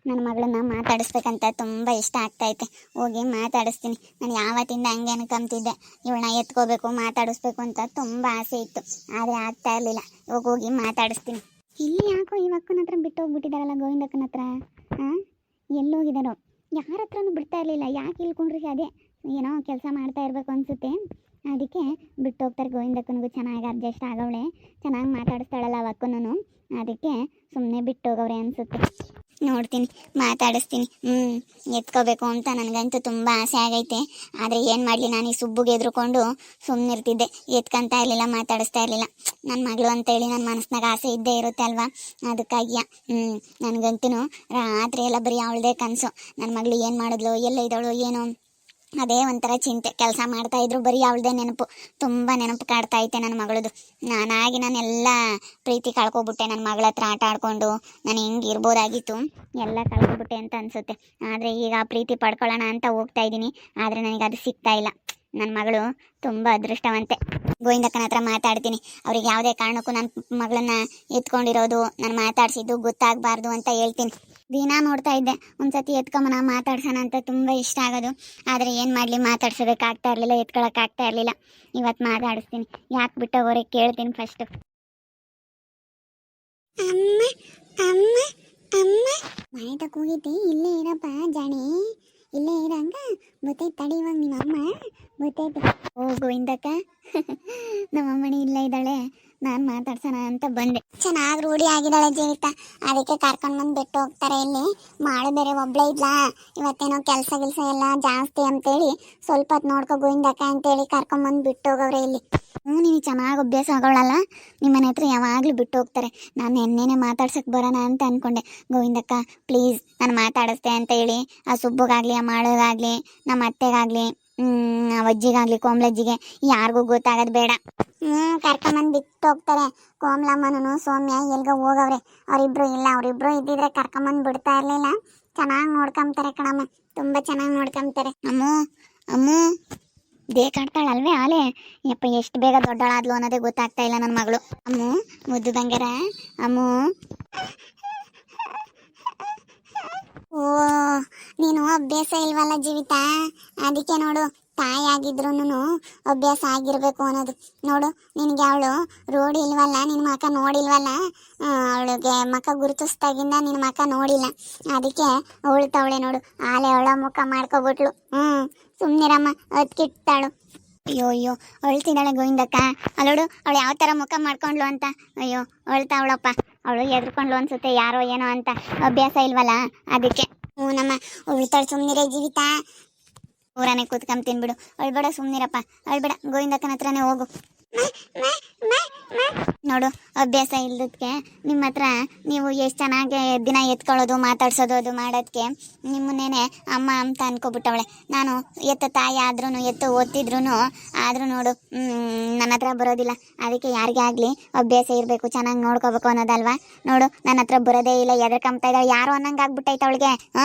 ನನ್ನ ಮಗಳನ್ನ ಮಾತಾಡಿಸ್ಬೇಕಂತ ತುಂಬ ಇಷ್ಟ ಆಗ್ತೈತೆ. ಹೋಗಿ ಮಾತಾಡಿಸ್ತೀನಿ. ನಾನು ಯಾವತ್ತಿಂದ ಹಂಗೆ ಅನ್ಕೊಂತಿದ್ದೆ, ಇವಳನ್ನ ಎತ್ಕೋಬೇಕು ಮಾತಾಡಿಸ್ಬೇಕು ಅಂತ ತುಂಬ ಆಸೆ ಇತ್ತು, ಆದರೆ ಆಗ್ತಾ ಇರಲಿಲ್ಲ. ಇವಾಗ ಹೋಗಿ ಮಾತಾಡಿಸ್ತೀನಿ. ಇಲ್ಲಿ ಯಾಕೋ ಈ ಅಕ್ಕನ ಹತ್ರ ಬಿಟ್ಟು ಹೋಗ್ಬಿಟ್ಟಿದಾರಲ್ಲ, ಗೋವಿಂದಕ್ಕನ ಹತ್ರ. ಹಾಂ, ಎಲ್ಲೋಗಿದ್ದಾರೋ, ಯಾರ ಹತ್ರನೂ ಬಿಡ್ತಾ ಇರಲಿಲ್ಲ. ಯಾಕೆ ಇಲ್ಕೊಂಡ್ರಿ? ಅದೇ ಏನೋ ಕೆಲಸ ಮಾಡ್ತಾ ಇರಬೇಕು ಅನಿಸುತ್ತೆ, ಅದಕ್ಕೆ ಬಿಟ್ಟು ಹೋಗ್ತಾರೆ. ಗೋವಿಂದಕ್ಕನಿಗೂ ಚೆನ್ನಾಗಿ ಅಡ್ಜಸ್ಟ್ ಆಗವಳೆ, ಚೆನ್ನಾಗಿ ಮಾತಾಡಿಸ್ತಾಳಲ್ಲ ಅಕ್ಕನೂ, ಅದಕ್ಕೆ ಸುಮ್ಮನೆ ಬಿಟ್ಟು ಹೋಗವ್ರೆ ಅನಿಸುತ್ತೆ. ನೋಡ್ತೀನಿ, ಮಾತಾಡಿಸ್ತೀನಿ. ಎತ್ಕೋಬೇಕು ಅಂತ ನನಗಂತೂ ತುಂಬ ಆಸೆ ಆಗೈತೆ. ಆದರೆ ಏನು ಮಾಡಲಿ, ನಾನು ಈ ಸುಬ್ಬುಗೆ ಎದ್ರುಕೊಂಡು ಸುಮ್ಮನಿರ್ತಿದ್ದೆ, ಎತ್ಕೊಂತ ಇರಲಿಲ್ಲ, ಮಾತಾಡಿಸ್ತಾ ಇರಲಿಲ್ಲ. ನನ್ನ ಮಗಳು ಅಂತೇಳಿ ನನ್ನ ಮನಸ್ಸಿನಾಗ ಆಸೆ ಇದ್ದೇ ಇರುತ್ತೆ ಅಲ್ವಾ, ಅದಕ್ಕಾಗಿಯ ನನಗಂತೂ ರಾತ್ರಿ ಎಲ್ಲ ಬರೀ ಅವಳದೇ ಕನಸು. ನನ್ನ ಮಗಳು ಏನು ಮಾಡಿದ್ಲು, ಎಲ್ಲ ಇದ್ದವಳು ಏನೋ, ಅದೇ ಒಂಥರ ಚಿಂತೆ. ಕೆಲಸ ಮಾಡ್ತಾಯಿದ್ರು ಬರೀ ಅವಳದೇ ನೆನಪು, ತುಂಬ ನೆನಪು ಕಾಡ್ತಾ ಐತೆ ನನ್ನ ಮಗಳದು. ನಾನೆಲ್ಲ ಪ್ರೀತಿ ಕಳ್ಕೊಬಿಟ್ಟೆ ನನ್ನ ಮಗಳ ಹತ್ರ ಆಟ ಆಡ್ಕೊಂಡು. ನಾನು ಹೆಂಗೆ ಇರ್ಬೋದಾಗಿತ್ತು, ಎಲ್ಲ ಕಳ್ಕೊಬಿಟ್ಟೆ ಅಂತ ಅನಿಸುತ್ತೆ. ಆದರೆ ಈಗ ಆ ಪ್ರೀತಿ ಪಡ್ಕೊಳ್ಳೋಣ ಅಂತ ಹೋಗ್ತಾ ಇದ್ದೀನಿ, ಆದರೆ ನನಗೆ ಅದು ಸಿಗ್ತಾ ಇಲ್ಲ. ನನ್ನ ಮಗಳು ತುಂಬ ಅದೃಷ್ಟವಂತೆ. ಗೋವಿಂದಕ್ಕನ ಹತ್ರ ಮಾತಾಡ್ತೀನಿ. ಅವ್ರಿಗೆ ಯಾವುದೇ ಕಾರಣಕ್ಕೂ ನನ್ನ ಮಗಳನ್ನ ಎತ್ಕೊಂಡಿರೋದು, ನಾನು ಮಾತಾಡ್ಸಿದ್ದು ಗೊತ್ತಾಗಬಾರ್ದು ಅಂತ ಹೇಳ್ತೀನಿ. ದಿನ ನೋಡ್ತಾ ಇದ್ದೆ, ಒಂದ್ಸತಿ ಎತ್ಕೊಂಬನ ಮಾತಾಡ್ಸೋಣ ಅಂತ ತುಂಬ ಇಷ್ಟ ಆಗೋದು. ಆದರೆ ಏನು ಮಾಡಲಿ, ಮಾತಾಡ್ಸೋದಕ್ಕಾಗ್ತಾ ಇರಲಿಲ್ಲ, ಎತ್ಕೊಳ್ಳೋಕ್ಕಾಗ್ತಾ ಇರಲಿಲ್ಲ. ಇವತ್ತು ಮಾತಾಡಿಸ್ತೀನಿ. ಯಾಕೆ ಬಿಟ್ಟೋಗೋರೆ ಕೇಳ್ತೀನಿ ಫಸ್ಟು. ಅಮ್ಮ ಅಮ್ಮ ಅಮ್ಮ, ಮನೆ ತಕ್ಕ ಹೋಗಿದ್ದೆ, ಇಲ್ಲೇ ಇರಪ್ಪ ಜಾಣಿ, ಇಲ್ಲೇ ಇರಂಗ ಗೊತ್ತೈತೆ. ತಡಿ, ಇವಾಗ ನಿಮ್ಮ ಅಮ್ಮ ಗೊತ್ತೈತೆ. ಓ ಗೋವಿಂದಕ್ಕ, ನಮ್ಮಮ್ಮನಿ ಇಲ್ಲೇ ಇದ್ದಾಳೆ, ನಾನು ಮಾತಾಡ್ಸೋಣ ಅಂತ ಬಂದೆ. ಚೆನ್ನಾಗಿ ರೂಢಿ ಆಗಿದ್ದಾಳೆ ಜೀವಿತ, ಅದಕ್ಕೆ ಕರ್ಕೊಂಡು ಬಂದು ಬಿಟ್ಟು ಹೋಗ್ತಾರೆ. ಇಲ್ಲಿ ಮಾಡು ಬೇರೆ ಒಬ್ಳೇ ಇದ್ಲಾ, ಇವತ್ತೇನೋ ಕೆಲಸ ಎಲ್ಲ ಜಾಸ್ತಿ ಅಂತೇಳಿ ಸ್ವಲ್ಪ ಹೊತ್ತು ನೋಡ್ಕೊ ಗೋವಿಂದಕ್ಕ ಅಂತೇಳಿ ಕರ್ಕೊಂಬಂದು ಬಿಟ್ಟು ಹೋಗವ್ರೆ ಇಲ್ಲಿ. ನೀನು ಚೆನ್ನಾಗಿ ಅಭ್ಯಾಸ ಆಗೋಳಲ್ಲ, ನಿಮ್ಮ ಮನೆ ಹತ್ರ ಯಾವಾಗಲೂ ಬಿಟ್ಟು ಹೋಗ್ತಾರೆ. ನಾನು ನೆನ್ನೆನೇ ಮಾತಾಡ್ಸೋಕ್ಕೆ ಬರೋಣ ಅಂತ ಅಂದ್ಕೊಂಡೆ. ಗೋವಿಂದಕ್ಕ ಪ್ಲೀಸ್ ನಾನು ಮಾತಾಡಿಸ್ದೆ ಅಂತ ಹೇಳಿ ಆ ಸುಬ್ಬಗಾಗಲಿ, ಆ ಮಾಡೋಗಾಗಲಿ, ನಮ್ಮ ಅತ್ತೆಗಾಗಲಿ, ಆ ಅಜ್ಜಿಗಾಗಲಿ, ಕೋಮ್ಲಜ್ಜಿಗೆ ಯಾರಿಗೂ ಗೊತ್ತಾಗೋದು ಬೇಡ. ಕರ್ಕೊಂಬಂದು ಬಿಟ್ಟು ಹೋಗ್ತಾರೆ. ಕೋಮ್ಲಮ್ಮನೂ ಸೌಮ್ಯ ಎಲ್ಗ ಹೋಗವ್ರೆ, ಅವರಿಬ್ರು ಇಲ್ಲ. ಅವರಿಬ್ರು ಇದ್ದಿದ್ರೆ ಕರ್ಕೊಂಬಂದು ಬಿಡ್ತಾ ಇರಲಿಲ್ಲ. ಚೆನ್ನಾಗಿ ನೋಡ್ಕೊಂತಾರೆ ಕಣಮ್ಮ, ತುಂಬ ಚೆನ್ನಾಗಿ ನೋಡ್ಕೊಂತಾರೆ. ಅಮ್ಮು ಬೇಕಾಡ್ತಾಳಲ್ವೇ ಆಲೆ, ಯಪ್ಪ ಎಷ್ಟು ಬೇಗ ದೊಡ್ಡಳಾದ್ಲು ಅನ್ನೋದೇ ಗೊತ್ತಾಗ್ತಾ ಇಲ್ಲ ನನ್ನ ಮಗಳು. ಅಮ್ಮು ಮುದ್ದು ಬಂಗಾರ, ಅಮ್ಮು. ಓ, ನೀನು ಅಭ್ಯಾಸ ಇಲ್ವಲ್ಲ ಜೀವಿತ, ಅದಕ್ಕೆ ನೋಡು, ತಾಯಿಯಾಗಿದ್ರು ಅಭ್ಯಾಸ ಆಗಿರಬೇಕು ಅನ್ನೋದು. ನೋಡು, ನಿನಗೆ ಅವಳು ರೋಡ್ ಇಲ್ವಲ್ಲ, ನಿನ್ನ ಮಕ್ಕ ನೋಡಿಲ್ವಲ್ಲ, ಅವಳಿಗೆ ಮಕ್ಕ ಗುರುತಿಸ್ದಾಗಿಂದ ನಿನ್ನ ಮಕ್ಕ ನೋಡಿಲ್ಲ, ಅದಕ್ಕೆ ಅವಳ್ತವಳೆ ನೋಡು, ಆಲೆ ಅವಳ ಮುಖ ಮಾಡ್ಕೊಬಿಟ್ಲು. ಸುಮ್ಮನಿರಮ್ಮ, ಅದಕ್ಕಿಟ್ಟಾಳು. ಅಯ್ಯೋ ಅಳ್ತಿದ್ದಾಳೆ ಗೋವಿಂದಕ್ಕ. ಅಲ್ಲೋಡು, ಅವಳು ಯಾವ ಥರ ಮುಖ ಮಾಡ್ಕೊಂಡ್ಲು ಅಂತ. ಅಯ್ಯೋ ಅಳ್ತಾವಳಪ್ಪ, ಅವಳು ಎದ್ರುಕೊಂಡ್ಲು ಅನ್ಸುತ್ತೆ, ಯಾರೋ ಏನೋ ಅಂತ. ಅಭ್ಯಾಸ ಇಲ್ವಲ್ಲ ಅದಕ್ಕೆ. ನಮ್ಮ ಉಳ್ತಾಳು, ಸುಮ್ಮನಿರೇ ಜೀವಿತ, ಊರಾನೆ ಕೂತ್ಕೊಂತೀನಿ ಬಿಡು. ಅಳ್ಬೇಡ, ಸುಮ್ಮನಿರಪ್ಪ, ಅಳ್ಬೇಡ, ಗೋವಿಂದಕ್ಕನ ಹತ್ರನೇ ಹೋಗು. ನೋಡು, ಅಭ್ಯಾಸ ಇಲ್ಲದಕ್ಕೆ ನಿಮ್ಮ ಹತ್ರ ನೀವು ಎಷ್ಟು ಚೆನ್ನಾಗಿ ದಿನ ಎತ್ಕೊಳ್ಳೋದು, ಮಾತಾಡ್ಸೋದು, ಅದು ಮಾಡೋದಕ್ಕೆ ನಿಮ್ಮನ್ನೇನೆ ಅಮ್ಮ ಅಂತ ಅನ್ಕೊಬಿಟ್ಟವಳೆ. ನಾನು ಎತ್ತ ತಾಯಿ ಆದ್ರೂ, ಎತ್ತು ಓದ್ತಿದ್ರು ಆದರೂ ನೋಡು ನನ್ನ ಹತ್ರ ಬರೋದಿಲ್ಲ. ಅದಕ್ಕೆ ಯಾರಿಗೇ ಆಗಲಿ ಅಭ್ಯಾಸ ಇರಬೇಕು, ಚೆನ್ನಾಗಿ ನೋಡ್ಕೋಬೇಕು ಅನ್ನೋದಲ್ವಾ. ನೋಡು, ನನ್ನ ಹತ್ರ ಬರೋದೇ ಇಲ್ಲ, ಎದ್ರಕಂಬ್ತಾ ಇದ್ದಾಳೆ, ಯಾರೋ ಅನ್ನಂಗೆ ಆಗ್ಬಿಟ್ಟೈತೆ ಅವಳಿಗೆ.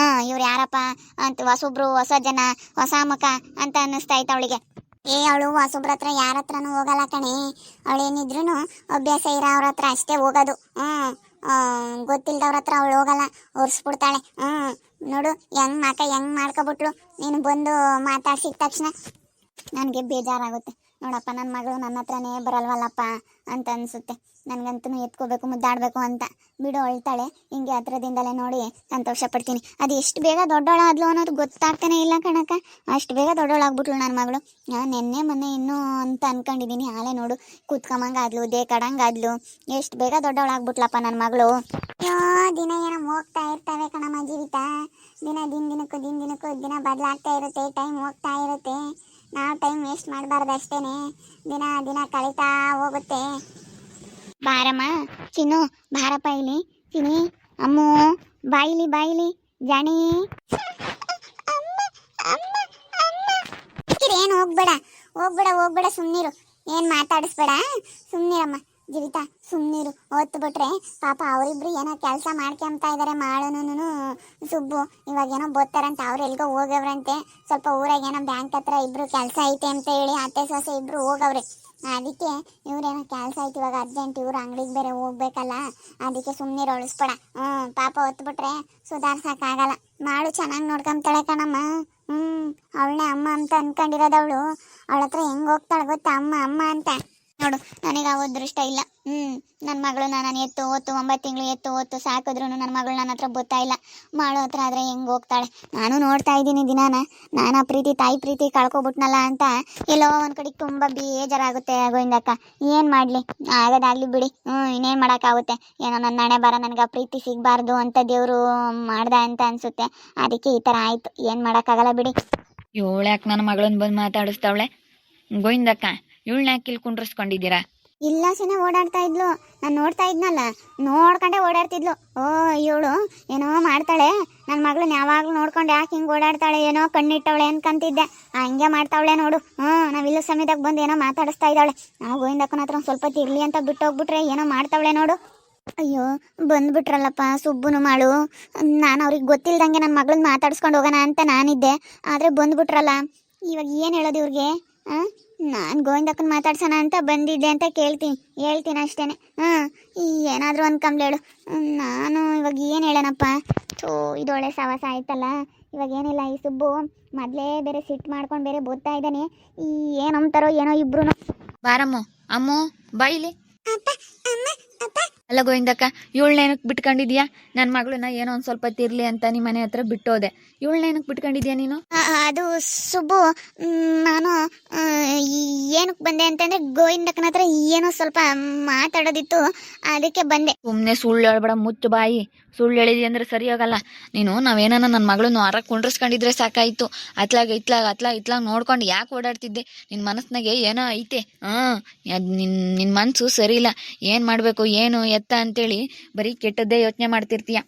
ಇವ್ರು ಯಾರಪ್ಪ ಅಂತ, ಹೊಸೊಬ್ರು, ಹೊಸ ಜನ, ಹೊಸ ಮುಖ ಅಂತ ಅನ್ನಿಸ್ತಾ ಐತೆ ಅವಳಿಗೆ. ಅವಳು ಹೊಸೊಬ್ರ ಹತ್ರ ಯಾರ ಹತ್ರನೂ ಹೋಗಲ್ಲ ಕಣೆ. ಅವಳೇನಿದ್ರು ಅಭ್ಯಾಸ ಇರೋ ಅವ್ರ ಹತ್ರ ಅಷ್ಟೇ ಹೋಗೋದು. ಗೊತ್ತಿಲ್ದವ್ರ ಹತ್ರ ಅವಳು ಹೋಗಲ್ಲ, ಒರೆಸ್ಬಿಡ್ತಾಳೆ. ನೋಡು ಹೆಂಗ್ ಮಾಡ್ಕೊಬಿಟ್ಲು. ನೀನು ಬಂದು ಮಾತಾಡ್ಸಿದ ತಕ್ಷಣ ನನಗೆ ಬೇಜಾರಾಗುತ್ತೆ. ನೋಡಪ್ಪ, ನನ್ನ ಮಗಳು ನನ್ನ ಹತ್ರನೇ ಬರಲ್ವಲ್ಲಪ್ಪ ಅಂತ ಅನಿಸುತ್ತೆ. ನನಗಂತೂ ಎತ್ಕೋಬೇಕು, ಮುದ್ದಾಡಬೇಕು ಅಂತ. ಬಿಡು, ಅಳ್ತಾಳೆ, ಹಿಂಗೆ ಹತ್ರದಿಂದಲೇ ನೋಡಿ ಸಂತೋಷ ಪಡ್ತೀನಿ. ಅದು ಎಷ್ಟು ಬೇಗ ದೊಡ್ಡೋಳಾದ್ಲು ಅನ್ನೋದು ಗೊತ್ತಾಗ್ತಾನೆ ಇಲ್ಲ ಕಣಕ್ಕ, ಅಷ್ಟು ಬೇಗ ದೊಡ್ಡೋಳಾಗ್ಬಿಟ್ಲು ನನ್ನ ಮಗಳು. ನೆನ್ನೆ ಮೊನ್ನೆ ಇನ್ನೂ ಅಂತ ಅನ್ಕೊಂಡಿದ್ದೀನಿ, ಹಾಳೆ ನೋಡು ಕೂತ್ಕೊಂಬಂಗಾದ್ಲು, ದೇಕಾಡಂಗಾದ್ಲು, ಎಷ್ಟು ಬೇಗ ದೊಡ್ಡೋಳಾಗ್ಬಿಟ್ಲಪ್ಪ ನನ್ನ ಮಗಳು. ದಿನ ಏನೋ ಹೋಗ್ತಾ ಇರ್ತವೆ ಕಣಮ್ಮ ಜೀವಿತ, ದಿನಕ್ಕೂ ದಿನ ಬದಲಾಗ್ತಾ ಇರುತ್ತೆ, ಟೈಮ್ ಹೋಗ್ತಾ ಇರುತ್ತೆ. ನಾವು ಟೈಮ್ ವೇಸ್ಟ್ ಮಾಡಬಾರ್ದು ಅಷ್ಟೇನೆ, ದಿನ ಕಳೀತಾ ಹೋಗುತ್ತೆ. ಬಾರಮ್ಮ ಚಿನ್ನು, ಬಾರಪ್ಪ ಇಲ್ಲಿ. ಚಿನಿ, ಅಮ್ಮು, ಬಾಯಿಲಿ ಜಾಣಿ. ಏನು ಹೋಗ್ಬೇಡ, ಸುಮ್ಮನಿರು, ಏನು ಮಾತಾಡಿಸ್ಬೇಡ, ಸುಮ್ಮನಿರಮ್ಮ ಜೀವಿತ, ಸುಮ್ಮನಿರು. ಹೊತ್ತು ಬಿಟ್ರೆ ಪಾಪ ಅವರಿಬ್ರು ಏನೋ ಕೆಲಸ ಮಾಡ್ಕೊಂತ ಇದ್ದಾರೆ. ಮಾಡೋನು ಸುಬ್ಬು ಇವಾಗೇನೋ ಬೋತಾರಂತ ಅವ್ರು ಎಲ್ಗೋ ಹೋಗವ್ರಂತೆ. ಸ್ವಲ್ಪ ಊರಾಗೇನೋ ಬ್ಯಾಂಕ್ ಹತ್ರ ಇಬ್ರು ಕೆಲಸ ಐತೆ ಅಂತ ಹೇಳಿ ಅತ್ತೆ ಸೊಸೆ ಇಬ್ರು ಹೋಗವ್ರೆ. ಅದಕ್ಕೆ ಇವ್ರೇನೋ ಕೆಲಸ ಐತಿ ಇವಾಗ ಅರ್ಜೆಂಟ್, ಇವ್ರು ಅಂಗಡಿಗೆ ಬೇರೆ ಹೋಗ್ಬೇಕಲ್ಲ, ಅದಕ್ಕೆ ಸುಮ್ಮನೆ ಒಳಿಸ್ಬೇಡ. ಪಾಪ ಹೊತ್ಬಿಟ್ರೆ ಸುಧಾರ್ಸಕ್ಕಾಗಲ್ಲ. ಮಾಡು ಚೆನ್ನಾಗಿ ನೋಡ್ಕೊಂತಾಳೆ ಕಣಮ್ಮ. ಅವಳನ್ನೇ ಅಮ್ಮ ಅಂತ ಅನ್ಕೊಂಡಿರೋದವಳು. ಅವಳ ಹತ್ರ ಹೆಂಗ್ ಹೋಗ್ತಾಳೆ ಗೊತ್ತಾ, ಅಮ್ಮ ಅಮ್ಮ ಅಂತ. ನೋಡು ನನಗೆ ಆ ಅದೃಷ್ಟ ಇಲ್ಲ. ನನ್ನ ಮಗಳನ್ನ ನಾನು ಎತ್ತು ಹೊತ್ತು 9 ತಿಂಗಳು ಎತ್ತು ಹೊತ್ತು ಸಾಕಿದ್ರು ನನ್ನ ಮಗಳು ನನ್ನ ಹತ್ರ ಗೊತ್ತಾ ಇಲ್ಲ. ಮಾಡೋ ಹತ್ರ ಆದರೆ ಹೆಂಗೆ ಹೋಗ್ತಾಳೆ. ನಾನು ನೋಡ್ತಾ ಇದ್ದೀನಿ ದಿನಾನ. ನಾನು ಆ ಪ್ರೀತಿ ತಾಯಿ ಪ್ರೀತಿ ಕಳ್ಕೊಬಿಟ್ನಲ್ಲ ಅಂತ ಎಲ್ಲೋ ಒಂದು ಕಡೆಗೆ ತುಂಬ ಬೇಜಾರಾಗುತ್ತೆ ಗೋವಿಂದಕ್ಕ. ಏನು ಮಾಡಲಿ, ಆಗೋದಾಗ್ಲಿ ಬಿಡಿ. ಇನ್ನೇನು ಮಾಡೋಕ್ಕಾಗುತ್ತೆ. ಏನೋ ನನ್ನ ಹಣೆ ಬರ ನನಗೆ ಆ ಪ್ರೀತಿ ಸಿಗಬಾರ್ದು ಅಂತ ದೇವರು ಮಾಡ್ದ ಅಂತ ಅನಿಸುತ್ತೆ. ಅದಕ್ಕೆ ಈ ಥರ ಆಯಿತು. ಏನು ಮಾಡೋಕ್ಕಾಗಲ್ಲ ಬಿಡಿ. ಇವಳು ಯಾಕೆ ನನ್ನ ಮಗಳನ್ನ ಬಂದು ಮಾತಾಡಿಸ್ತಾವಳೆ? ಗೋವಿಂದಕ್ಕ, ಇವಳನ್ನ ಯಾಕೆ ಇಲ್ಲಿ ಕುಂಡ್ರಿಸ್ಕೊಂಡಿದ್ದೀರಾ? ಇಲ್ಲ ಸಿನ ಓಡಾಡ್ತಾ ಇದ್ಲು, ನಾನು ನೋಡ್ತಾ ಇದ್ನಲ್ಲ, ನೋಡ್ಕೊಂಡೆ ಓಡಾಡ್ತಿದ್ಲು. ಇವಳು ಏನೋ ಮಾಡ್ತಾಳೆ, ನನ್ನ ಮಗಳನ್ನ ಯಾವಾಗಲೂ ನೋಡ್ಕೊಂಡು ಯಾಕೆ ಹಿಂಗೆ ಓಡಾಡ್ತಾಳೆ, ಏನೋ ಕಣ್ಣಿಟ್ಟವಳೆ ಅನ್ಕಂತಿದ್ದೆ. ಹಂಗೆ ಮಾಡ್ತಾವಳೆ ನೋಡು. ನಾವಿಲ್ಲ ಸಮಯದಾಗ ಬಂದು ಏನೋ ಮಾತಾಡಿಸ್ತಾ ಇದ್ದಾಳೆ. ನಾವು ಗೋವಿಂದಕ್ಕನ ಹತ್ರ ಸ್ವಲ್ಪ ತಿರ್ಲಿ ಅಂತ ಬಿಟ್ಟು ಹೋಗ್ಬಿಟ್ರೆ ಏನೋ ಮಾಡ್ತಾವಳೆ ನೋಡು. ಅಯ್ಯೋ ಬಂದ್ಬಿಟ್ರಲ್ಲಪ್ಪ ಸುಬ್ಬುನು ಮಾಡು. ನಾನು ಅವ್ರಿಗೆ ಗೊತ್ತಿಲ್ದಂಗೆ ನನ್ನ ಮಗಳನ್ನ ಮಾತಾಡಿಸ್ಕೊಂಡು ಹೋಗೋಣ ಅಂತ ನಾನಿದ್ದೆ, ಆದರೆ ಬಂದ್ಬಿಟ್ರಲ್ಲ. ಇವಾಗ ಏನು ಹೇಳೋದು ಇವ್ರಿಗೆ? ನಾನು ಗೋವಿಂದಕ್ಕನ ಮಾತಾಡ್ಸೋಣ ಅಂತ ಬಂದಿದ್ದೆ ಅಂತ ಹೇಳ್ತೀನಿ ಅಷ್ಟೇ. ಏನಾದರೂ ಅನ್ಕೊಂಬ್ಲೇಳು. ನಾನು ಇವಾಗ ಏನು ಹೇಳೋಣಪ್ಪ. ಇದೊಳ್ಳೆ ಸವಾಸ ಆಯ್ತಲ್ಲ. ಇವಾಗ ಏನಿಲ್ಲ, ಈ ಸುಬ್ಬು ಮೊದಲೇ ಬೇರೆ ಸಿಟ್ಟು ಮಾಡ್ಕೊಂಡು ಬೇರೆ ಬೋದ್ತಾ ಇದ್ದಾನೆ. ಏನು ಅಂತಾರೋ ಏನೋ ಇಬ್ರು. ಬಾರಮ್ಮ, ಅಮ್ಮು ಬಾಯಿಲಿ. ಅಲ್ಲ ಗೋವಿಂದಕ್ಕ, ಇವಳನ್ನೇನಕ್ಕೆ ಬಿಟ್ಕೊಂಡಿದ್ಯಾ? ನನ್ನ ಮಗಳನ್ನ ಏನೋ ಒಂದು ಸ್ವಲ್ಪ ತಿರ್ಲಿ ಅಂತ ನಿಮ್ಮ ಮನೆ ಹತ್ರ ಬಿಟ್ಟೋದೆ. ಇವಳನ್ನೇನಕ್ಕೆ ಬಿಟ್ಕೊಂಡಿದ್ಯಾ ನೀನು? ಅದು ಸುಬ್ಬು, ನಾನು ಏನಕ್ಕೆ ಬಂದೆ ಅಂತಂದ್ರೆ ಗೋವಿಂದಕ್ಕನ ಹತ್ರ ಏನೋ ಸ್ವಲ್ಪ ಮಾತಾಡೋದಿತ್ತು, ಅದಕ್ಕೆ ಬಂದೆ. ಸುಮ್ಮನೆ ಸುಳ್ಳು ಹೇಳ್ಬೇಡ, ಮುಚ್ಚು ಬಾಯಿ. ಸುಳ್ಳು ಹೇಳಿದಿ ಅಂದ್ರೆ ಸರಿ ಹೋಗಲ್ಲ ನೀನು. ನಾವೇನ ನನ್ನ ಮಗಳನ್ನು ಹೊರಗೆ ಕುಂಡ್ರಿಸ್ಕೊಂಡಿದ್ರೆ ಸಾಕಾಯಿತು. ಇತ್ಲಾಗ ನೋಡ್ಕೊಂಡು ಯಾಕೆ ಓಡಾಡ್ತಿದ್ದೆ? ನಿನ್ನ ಮನಸ್ಸಿನಾಗೆ ಏನೋ ಐತೆ. ನಿನ್ನ ಮನಸ್ಸು ಸರಿ ಇಲ್ಲ. ಏನು ಮಾಡಬೇಕು ಏನು ಎತ್ತ ಅಂತೇಳಿ ಬರೀ ಕೆಟ್ಟದ್ದೇ ಯೋಚನೆ ಮಾಡ್ತಿರ್ತೀಯ.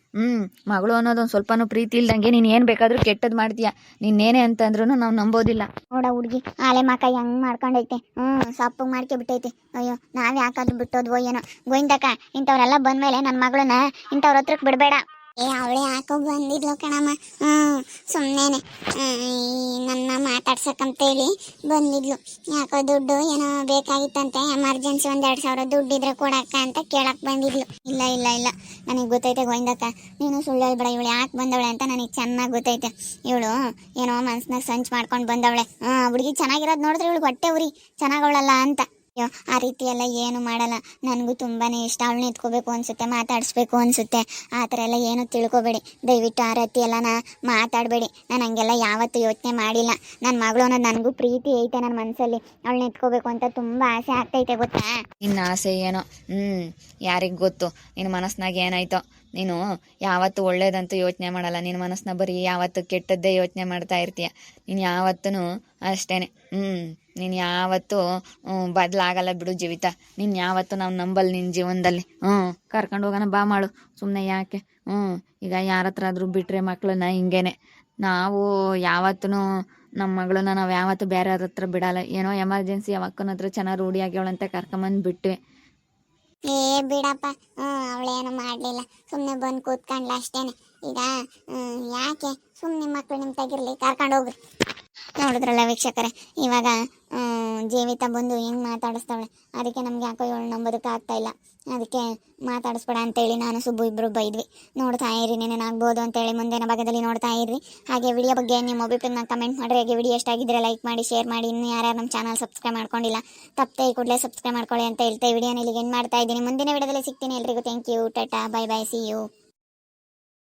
ಮಗಳು ಅನ್ನೋದೊಂದು ಸ್ವಲ್ಪನೂ ಪ್ರೀತಿ ಇಲ್ದಂಗೆ ನೀನು ಏನು ಬೇಕಾದರೂ ಕೆಟ್ಟದ್ದು ಮಾಡ್ತೀಯ. ನೀನೇನೇ ಅಂತಂದ್ರೂ ನಾವು ನಂಬೋದಿಲ್ಲ. ನೋಡ ಹುಡುಗಿ ಆಲೆ ಮಕ ಹೆಂಗ್ ಮಾಡ್ಕೊಂಡೈತೆ. ಸಪ್ಪಗೆ ಮಾಡ್ಕೊಬಿಟ್ಟೈತೆ. ಅಯ್ಯೋ ನಾವ್ ಯಾಕಾದ್ರೂ ಬಿಟ್ಟೋದ್ವೋ ಏನೋ. ಗೋವಿಂದಕ್ಕ, ಇಂಥವ್ರೆಲ್ಲ ಬಂದ್ಮೇಲೆ ನನ್ನ ಮಗಳನ್ನ ಇಂಥವ್ರ ಹತ್ರಕ್ಕೆ ಬಿಡಬೇಡ. ಅವಳೇ ಯಾಕೋ ಬಂದಿದ್ಲು ಕಣಮ್ಮ. ಸುಮ್ಮನೆ ನನ್ನ ಮಾತಾಡ್ಸಕ್ಕಂತೇಳಿ ಬಂದಿದ್ಲು. ಯಾಕೋ ದುಡ್ಡು ಏನೋ ಬೇಕಾಗಿತ್ತಂತೆ, ಎಮರ್ಜೆನ್ಸಿ 1-2 ಸಾವಿರ ದುಡ್ಡು ಇದ್ರೆ ಕೊಡಕ್ಕ ಅಂತ ಕೇಳಕ್ ಬಂದಿದ್ಲು. ಇಲ್ಲ ನನಗೆ ಗೊತ್ತೈತೆ ಗೋವಿಂದಕ್ಕ, ನೀನು ಸುಳ್ಳು ಹೇಳ್ಬೇಡ. ಇವಳು ಯಾಕೆ ಬಂದವಳೆ ಅಂತ ನನಗೆ ಚೆನ್ನಾಗಿ ಗೊತ್ತೈತೆ. ಇವಳು ಏನೋ ಮನ್ಸ್ನಾಗ ಸಂಚು ಮಾಡ್ಕೊಂಡು ಬಂದವಳೆ. ಹುಡುಗಿ ಚೆನ್ನಾಗಿರೋದು ನೋಡಿದ್ರೆ ಇವಳು ಹೊಟ್ಟೆ ಉರಿ ಚೆನ್ನಾಗವಳಲ್ಲ ಅಂತ. ಅಯ್ಯೋ ಆ ರೀತಿ ಎಲ್ಲ ಏನು ಮಾಡಲ್ಲ. ನನಗೂ ತುಂಬಾ ಇಷ್ಟ. ಅವಳನ್ನ ಎತ್ಕೋಬೇಕು ಅನಿಸುತ್ತೆ, ಮಾತಾಡಿಸ್ಬೇಕು ಅನಿಸುತ್ತೆ. ಆ ಥರ ಎಲ್ಲ ಏನು ತಿಳ್ಕೊಬೇಡಿ ದಯವಿಟ್ಟು. ಆ ರೀತಿ ಎಲ್ಲ ಮಾತಾಡಬೇಡಿ. ನಾನು ಹಂಗೆಲ್ಲ ಯಾವತ್ತೂ ಯೋಚನೆ ಮಾಡಿಲ್ಲ. ನನ್ನ ಮಗಳು ಅನ್ನೋದು ನನಗೂ ಪ್ರೀತಿ ಐತೆ ನನ್ನ ಮನಸ್ಸಲ್ಲಿ. ಅವಳನ್ನ ಎತ್ಕೋಬೇಕು ಅಂತ ತುಂಬ ಆಸೆ ಆಗ್ತೈತೆ ಗೊತ್ತಾ. ನಿನ್ನ ಆಸೆ ಏನೋ ಯಾರಿಗೆ ಗೊತ್ತು. ನಿನ್ನ ಮನಸ್ಸಿನಾಗ ಏನಾಯ್ತೋ. ನೀನು ಯಾವತ್ತು ಒಳ್ಳೇದಂತೂ ಯೋಚನೆ ಮಾಡಲ್ಲ. ನಿನ್ನ ಮನಸ್ಸನ್ನ ಬರೀ ಯಾವತ್ತು ಕೆಟ್ಟದ್ದೇ ಯೋಚನೆ ಮಾಡ್ತಾ ಇರ್ತೀಯ. ನೀನು ಯಾವತ್ತೂ ಅಷ್ಟೇ. ನೀನು ಯಾವತ್ತೂ ಬದಲಾಗಲ್ಲ ಬಿಡು ಜೀವಿತ. ನೀನು ಯಾವತ್ತೂ ನಾವು ನಂಬಲ್ಲ ನಿನ್ನ ಜೀವನದಲ್ಲಿ. ಕರ್ಕೊಂಡು ಹೋಗೋಣ ಬಾ ಮಾಡು. ಸುಮ್ಮನೆ ಯಾಕೆ? ಈಗ ಯಾರ ಹತ್ರ ಆದರೂ ಬಿಟ್ಟರೆ ಮಕ್ಕಳನ್ನ ಹಿಂಗೇನೆ. ನಾವು ಯಾವತ್ತೂ ನಮ್ಮ ಮಗಳನ್ನ ನಾವು ಯಾವತ್ತೂ ಬೇರೆಯವ್ರ ಹತ್ರ ಬಿಡಲ್ಲ. ಏನೋ ಎಮರ್ಜೆನ್ಸಿ ಅಕ್ಕನ ಹತ್ರ ಚೆನ್ನಾಗಿ ರೂಢಿ ಆಗ್ಯವಳಂತ ಕರ್ಕೊಂಬಂದು ಬಿಟ್ವಿ. ಬಿಡಪ್ಪ, ಅವಳೇನು ಮಾಡಲಿಲ್ಲ, ಸುಮ್ಮನೆ ಬಂದು ಕೂತ್ಕೊಂಡ್ಲ ಅಷ್ಟೇನೆ. ಈಗ ಯಾಕೆ ಸುಮ್ಮನೆ ಮಕ್ಕಳು ನಿಮ್ಮ ತೆಗಿರ್ಲಿ, ಕರ್ಕೊಂಡು ಹೋಗ್ರಿ. ನೋಡಿದ್ರಲ್ಲ ವೀಕ್ಷಕರೇ, ಇವಾಗ ಜೀವಿತ ಬಂದು ಹೆಂಗೆ ಮಾತಾಡಿಸ್ತಾವಳೆ. ಅದಕ್ಕೆ ನಮ್ಗೆ ಯಾಕೋ ಇವಳು ನಂಬೋದಕ್ಕೆ ಆಗ್ತಾ ಇಲ್ಲ. ಅದಕ್ಕೆ ಮಾತಾಡಿಸ್ಬೇಡ ಅಂತೇಳಿ ನಾನು ಸುಬ್ಬು ಇಬ್ಬರು ಬೈದ್ವಿ. ನೋಡ್ತಾ ಇರಿ, ನೆನೇನಾಗ್ಬೋದು ಅಂತೇಳಿ ಮುಂದಿನ ಭಾಗದಲ್ಲಿ ನೋಡ್ತಾ ಇರ್ರಿ. ಹಾಗೆ ವಿಡಿಯೋ ಬಗ್ಗೆ ನಿಮ್ಮ ಅಭಿಪ್ರಾಯನ ಕಮೆಂಟ್ ಮಾಡಿರಿ. ಹಾಗೆ ವಿಡಿಯೋ ಎಷ್ಟಾಗಿದ್ದರೆ ಲೈಕ್ ಮಾಡಿ, ಶೇರ್ ಮಾಡಿ. ಇನ್ನೂ ಯಾರ್ಯಾರು ನಮ್ಮ ಚಾನಲ್ ಸಬ್ಸ್ಕ್ರೈಬ್ ಮಾಡ್ಕೊಂಡಿಲ್ಲ ತಪ್ಪದೆ ಈ ಕೂಡಲೇ ಸಬ್ಸ್ಕ್ರೈಬ್ ಮಾಡ್ಕೊಳ್ಳಿ ಅಂತ ಹೇಳ್ತಾ ವಿಡಿಯೋನ ಇಲ್ಲಿಗೆ ಎಂಡ್ ಮಾಡ್ತಾ ಇದ್ದೀನಿ. ಮುಂದಿನ ವಿಡಿಯೋದಲ್ಲಿ ಸಿಗ್ತೀನಿ. ಎಲ್ರಿಗೂ thank you, tata, bye bye, see you.